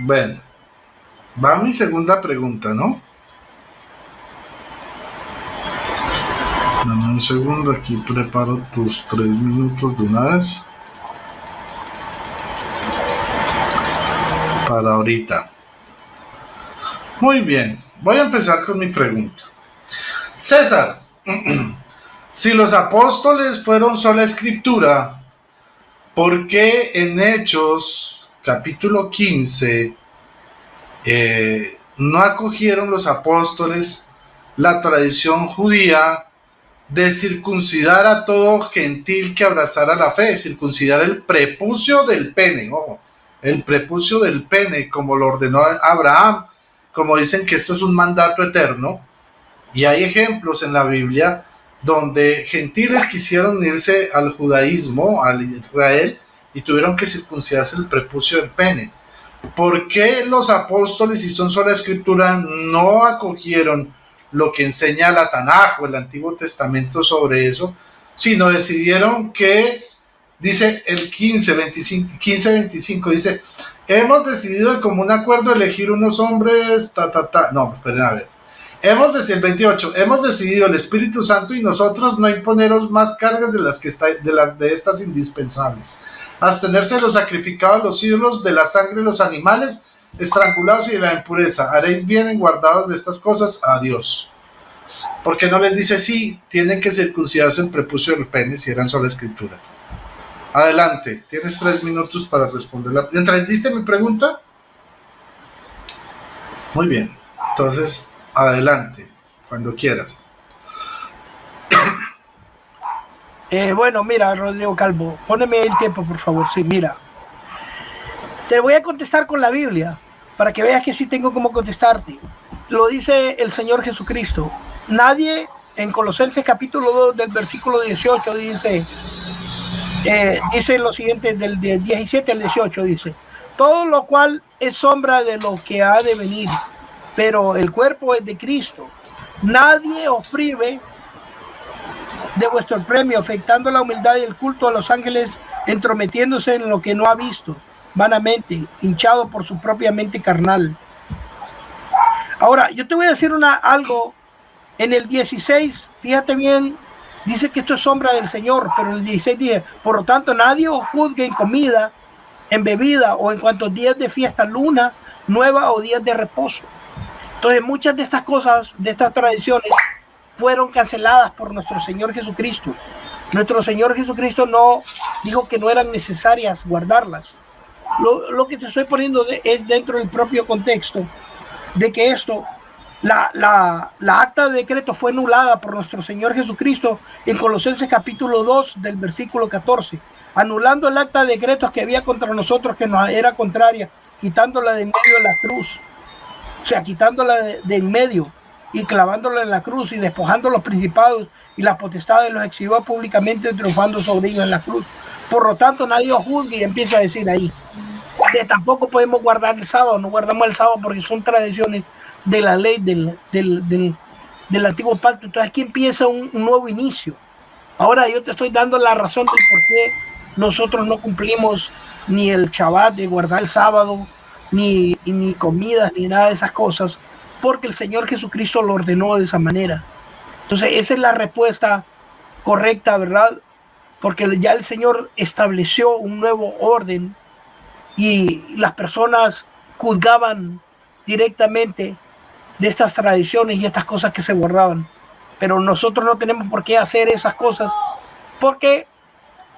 Bueno, va mi segunda pregunta, ¿no? Dame un segundo, aquí preparo tus 3 minutos de una vez. Para ahorita. Muy bien, voy a empezar con mi pregunta. César, si los apóstoles fueron sola escritura, ¿por qué en Hechos capítulo 15 no acogieron los apóstoles la tradición judía de circuncidar a todo gentil que abrazara la fe, circuncidar el prepucio del pene, ojo, el prepucio del pene, como lo ordenó Abraham, como dicen que esto es un mandato eterno, y hay ejemplos en la Biblia donde gentiles quisieron unirse al judaísmo, al Israel, y tuvieron que circuncidarse el prepucio del pene. ¿Por qué los apóstoles, si son sola escritura, no acogieron lo que enseña la Tanaj o el Antiguo Testamento sobre eso, sino decidieron que, dice el 15:25, dice, hemos decidido de común acuerdo elegir unos hombres, no, esperen a ver, el 28, hemos decidido el Espíritu Santo y nosotros no imponeros más cargas de las de estas indispensables, abstenerse de los sacrificados a los ídolos, de la sangre de los animales, estrangulados y de la impureza. Haréis bien en guardados de estas cosas a Dios. ¿Por qué no les dice sí? Tienen que circuncidarse el prepucio del pene si eran sola escritura. Adelante, tienes 3 minutos para responderla. ¿Entendiste mi pregunta? Muy bien, entonces adelante, cuando quieras. Bueno, mira, Rodrigo Calvo, póneme el tiempo, por favor. Sí, mira. Te voy a contestar con la Biblia, para que veas que sí tengo cómo contestarte. Lo dice el Señor Jesucristo. Nadie, en Colosenses capítulo 2, del versículo 18, dice lo siguiente, del 17 al 18, dice, todo lo cual es sombra de lo que ha de venir, pero el cuerpo es de Cristo. Nadie os prive de vuestro premio, afectando la humildad y el culto a los ángeles, entrometiéndose en lo que no ha visto, vanamente, hinchado por su propia mente carnal. Ahora, yo te voy a decir algo. En el 16, fíjate bien, dice que esto es sombra del Señor, pero en el 16 dice, por lo tanto, nadie os juzgue en comida, en bebida o en cuantos días de fiesta, luna nueva o días de reposo. Entonces, muchas de estas cosas, de estas tradiciones, fueron canceladas por nuestro Señor Jesucristo. Nuestro Señor Jesucristo no dijo que no eran necesarias guardarlas. Lo que te estoy poniendo es dentro del propio contexto de que esto, la acta de decreto fue anulada por nuestro Señor Jesucristo en Colosenses capítulo 2 del versículo 14, anulando el acta de decretos que había contra nosotros, que nos era contraria, quitándola de en medio de la cruz, o sea, quitándola de en medio y clavándola en la cruz y despojando los principados y las potestades, los exhibió públicamente, triunfando sobre ellos en la cruz. Por lo tanto, nadie os juzgue, y empieza a decir ahí. Tampoco podemos guardar el sábado, no guardamos el sábado porque son tradiciones de la ley del antiguo pacto. Entonces aquí empieza un nuevo inicio. Ahora yo te estoy dando la razón del por qué nosotros no cumplimos ni el Shabbat de guardar el sábado, ni comidas, ni nada de esas cosas, porque el Señor Jesucristo lo ordenó de esa manera. Entonces esa es la respuesta correcta, ¿verdad? Porque ya el Señor estableció un nuevo orden y las personas juzgaban directamente de estas tradiciones y estas cosas que se guardaban. Pero nosotros no tenemos por qué hacer esas cosas, porque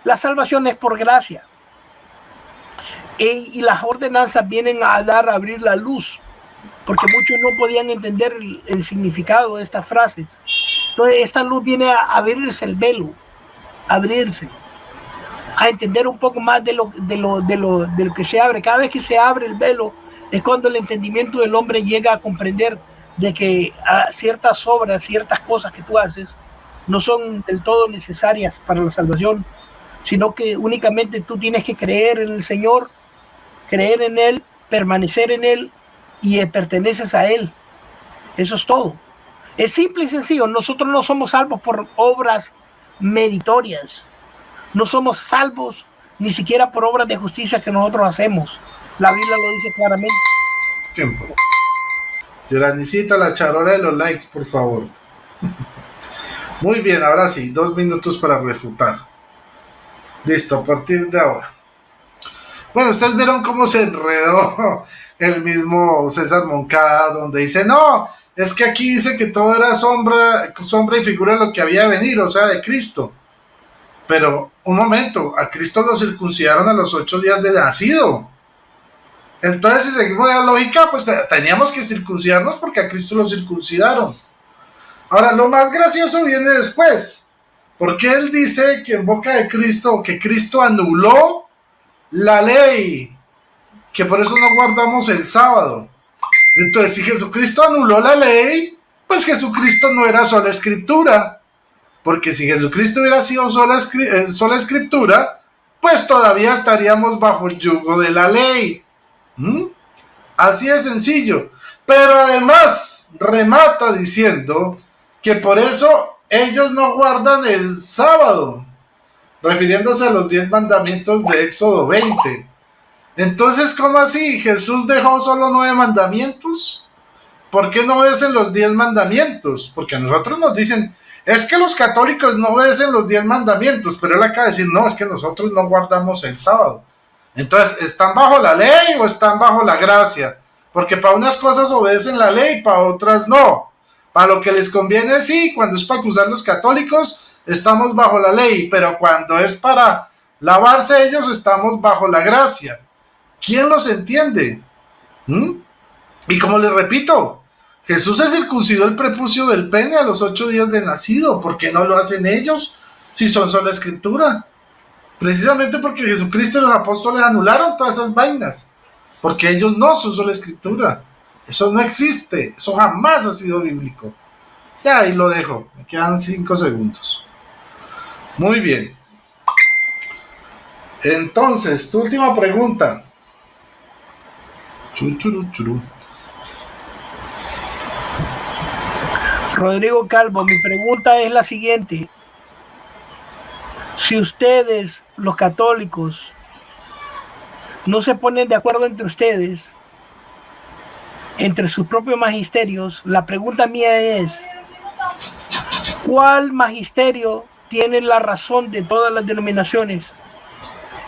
la salvación es por gracia. Y las ordenanzas vienen a abrir la luz, porque muchos no podían entender el significado de estas frases. Entonces esta luz viene a abrirse el velo, abrirse, a entender un poco más de lo que se abre. Cada vez que se abre el velo es cuando el entendimiento del hombre llega a comprender de que ciertas obras, ciertas cosas que tú haces no son del todo necesarias para la salvación, sino que únicamente tú tienes que creer en el Señor, creer en Él, permanecer en Él y perteneces a Él. Eso es todo. Es simple y sencillo. Nosotros no somos salvos por obras meritorias. No somos salvos ni siquiera por obras de justicia que nosotros hacemos. La Biblia lo dice claramente. tiempo. Yoranicita, la charola de los likes, por favor. Muy bien, ahora sí, 2 minutos para refutar. Listo, a partir de ahora. Bueno, ustedes vieron cómo se enredó el mismo César Moncada, donde dice, no, es que aquí dice que todo era sombra y figura de lo que había de venir, o sea, de Cristo. Pero, un momento, a Cristo lo circuncidaron a los 8 días de nacido. Entonces, si seguimos la lógica, pues teníamos que circuncidarnos porque a Cristo lo circuncidaron. Ahora, lo más gracioso viene después, porque él dice que en boca de Cristo, que Cristo anuló la ley, que por eso no guardamos el sábado. Entonces, si Jesucristo anuló la ley, pues Jesucristo no era sola escritura, porque si Jesucristo hubiera sido sola escritura, pues todavía estaríamos bajo el yugo de la ley. Así de sencillo. Pero además remata diciendo que por eso ellos no guardan el sábado, refiriéndose a los 10 mandamientos de Éxodo 20. Entonces, ¿cómo así? ¿Jesús dejó solo 9 mandamientos? ¿Por qué no obedecen los 10 mandamientos? Porque a nosotros nos dicen, es que los católicos no obedecen los 10 mandamientos, pero él acaba de decir, no, es que nosotros no guardamos el sábado. Entonces, ¿están bajo la ley o están bajo la gracia? Porque para unas cosas obedecen la ley, para otras no. Para lo que les conviene, sí, cuando es para acusar a los católicos, estamos bajo la ley, pero cuando es para lavarse ellos, estamos bajo la gracia. ¿Quién los entiende? Y como les repito, Jesús se circuncidó el prepucio del pene a los 8 días de nacido. ¿Por qué no lo hacen ellos si son sola escritura? Precisamente porque Jesucristo y los apóstoles anularon todas esas vainas, porque ellos no son sola escritura. Eso no existe, eso jamás ha sido bíblico. Ya ahí lo dejo, me quedan 5 segundos. Muy bien. Entonces, tu última pregunta. Rodrigo Calvo, mi pregunta es la siguiente. Si ustedes, los católicos, no se ponen de acuerdo entre ustedes, entre sus propios magisterios, la pregunta mía es, ¿cuál magisterio tiene la razón de todas las denominaciones?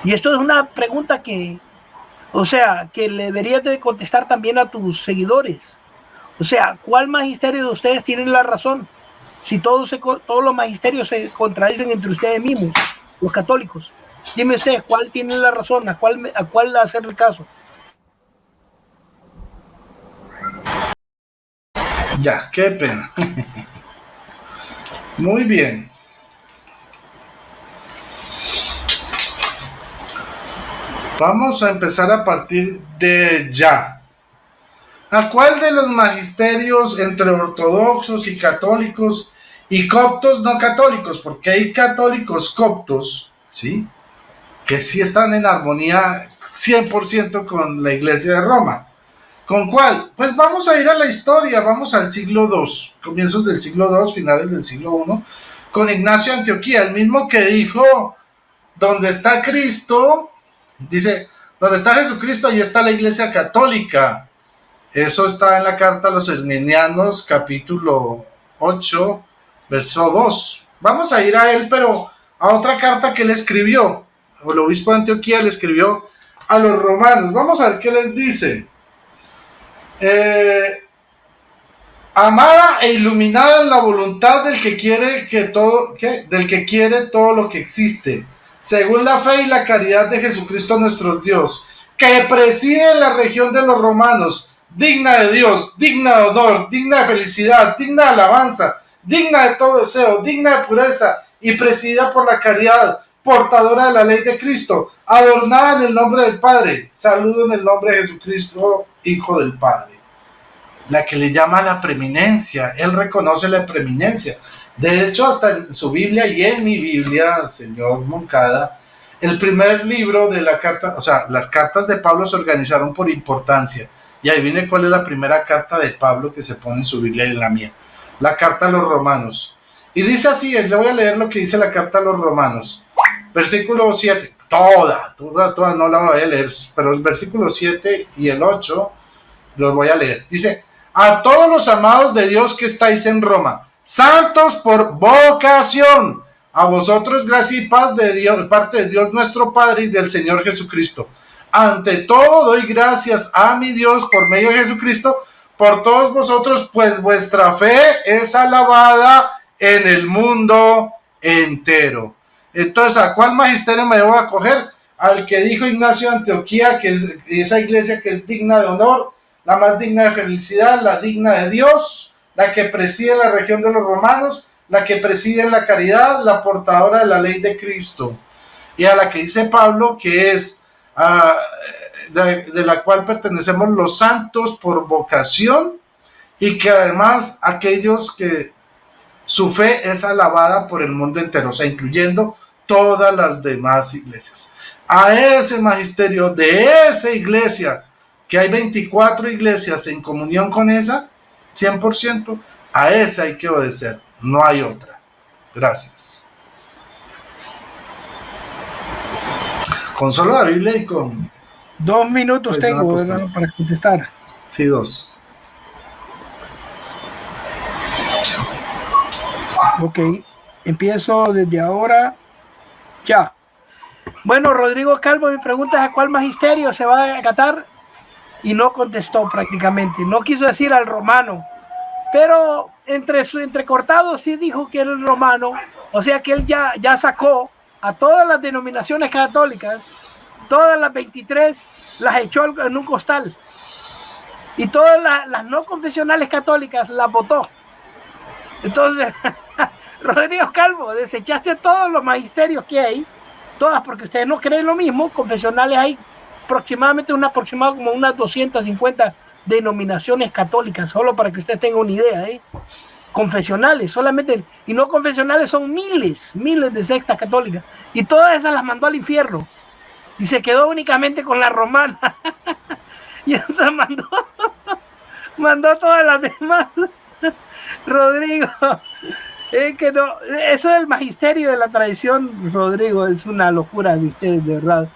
Y esto es una pregunta que le deberías de contestar también a tus seguidores. O sea, ¿cuál magisterio de ustedes tiene la razón? Si todos los magisterios se contradicen entre ustedes mismos, los católicos. Dime usted, ¿cuál tiene la razón? ¿A cuál hacer el caso? Ya, qué pena. Muy bien. Vamos a empezar a partir de ya. ¿A cuál de los magisterios entre ortodoxos y católicos y coptos no católicos? Porque hay católicos coptos, ¿sí?, que sí están en armonía 100% con la Iglesia de Roma. ¿Con cuál? Pues vamos a ir a la historia, vamos al siglo II, comienzos del siglo II, finales del siglo I, con Ignacio de Antioquía, el mismo que dijo, donde está Cristo, dice, donde está Jesucristo, ahí está la Iglesia Católica. Eso está en la carta a los Herminianos, capítulo 8, verso 2. Vamos a ir a él, pero a otra carta que él escribió. El obispo de Antioquía le escribió a los romanos. Vamos a ver qué les dice. Amada e iluminada en la voluntad del que quiere todo lo que existe, según la fe y la caridad de Jesucristo nuestro Dios, que preside la región de los romanos, digna de Dios, digna de honor, digna de felicidad, digna de alabanza, digna de todo deseo, digna de pureza y presidida por la caridad, portadora de la ley de Cristo, adornada en el nombre del Padre. Saludo en el nombre de Jesucristo, Hijo del Padre. La que le llama la preeminencia, él reconoce la preeminencia. De hecho, hasta en su Biblia y en mi Biblia, señor Moncada, el primer libro de la carta, o sea, las cartas de Pablo se organizaron por importancia. Y ahí viene cuál es la primera carta de Pablo que se pone en su Biblia y en la mía. La carta a los romanos. Y dice así, le voy a leer lo que dice la carta a los romanos. Versículo 7, toda no la voy a leer, pero el versículo 7 y el 8 Los voy a leer. Dice, a todos los amados de Dios que estáis en Roma, santos por vocación, a vosotros gracia y paz de Dios, parte de Dios nuestro Padre y del Señor Jesucristo. Ante todo doy gracias a mi Dios por medio de Jesucristo por todos vosotros, pues vuestra fe es alabada en el mundo entero. Entonces, ¿a cuál magisterio me debo acoger? Al que dijo Ignacio de Antioquía, que es esa iglesia que es digna de honor, la más digna de felicidad, la digna de Dios, la que preside la región de los romanos, la que preside en la caridad, la portadora de la ley de Cristo. Y a la que dice Pablo, que es de la cual pertenecemos los santos por vocación, y que además aquellos que su fe es alabada por el mundo entero, o sea, incluyendo todas las demás iglesias. A ese magisterio de esa iglesia, que hay 24 iglesias en comunión con esa, 100%, a esa hay que obedecer, no hay otra. Gracias. Con solo la Biblia y con... 2 minutos tengo, ¿verdad?, para contestar. Sí, 2. Ok, empiezo desde ahora. Ya. Bueno, Rodrigo Calvo, mi pregunta es a cuál magisterio se va a acatar, y no contestó prácticamente. No quiso decir al romano, pero entre su entrecortado sí dijo que era el romano. O sea que él ya sacó a todas las denominaciones católicas, todas las 23 las echó en un costal, y todas las no confesionales católicas las votó. Entonces, Rodrigo Calvo, desechaste todos los magisterios que hay, todas, porque ustedes no creen lo mismo. Confesionales hay aproximadamente como unas 250 denominaciones católicas, solo para que ustedes tengan una idea, ¿eh? Confesionales solamente, y no confesionales son miles de sectas católicas, y todas esas las mandó al infierno, y se quedó únicamente con la romana. Y entonces mandó todas las demás. Rodrigo, es que no, eso del magisterio de la tradición, Rodrigo, es una locura de ustedes, de verdad.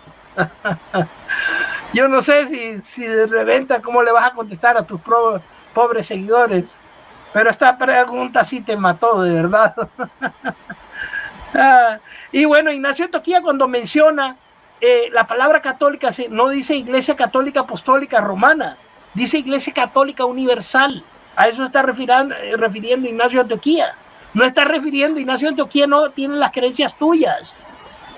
Yo no sé si de reventa cómo le vas a contestar a tus pobres seguidores, pero esta pregunta sí te mató, de verdad. Y bueno, Ignacio Toquía, cuando menciona la palabra católica, no dice Iglesia Católica Apostólica Romana, dice Iglesia Católica Universal. A eso está refiriendo Ignacio Antioquía. No está refiriendo, Ignacio Antioquía no tiene las creencias tuyas,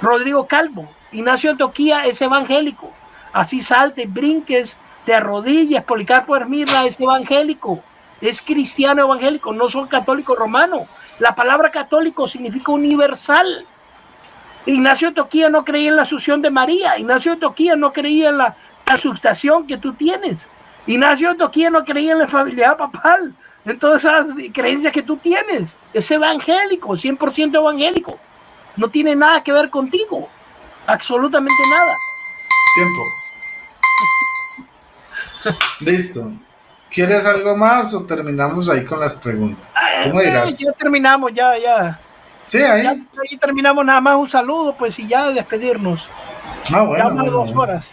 Rodrigo Calvo. Ignacio Antioquía es evangélico. Así saltes, brinques, te arrodillas, Policarpo Hermirra es evangélico, es cristiano evangélico, no son católico romano. La palabra católico significa universal. Ignacio Antioquía no creía en la asunción de María. Ignacio Antioquía no creía en la substación que tú tienes. Ignacio Antioquía no creía en la familia papal, en todas esas creencias que tú tienes. Es evangélico, 100% evangélico. No tiene nada que ver contigo, absolutamente nada. Tiempo. Listo. ¿Quieres algo más o terminamos ahí con las preguntas? ¿Cómo dirás? Ya terminamos, ya. Sí, ahí. Ya terminamos, nada más un saludo, pues, y ya despedirnos. Bueno, ya más de 2 horas.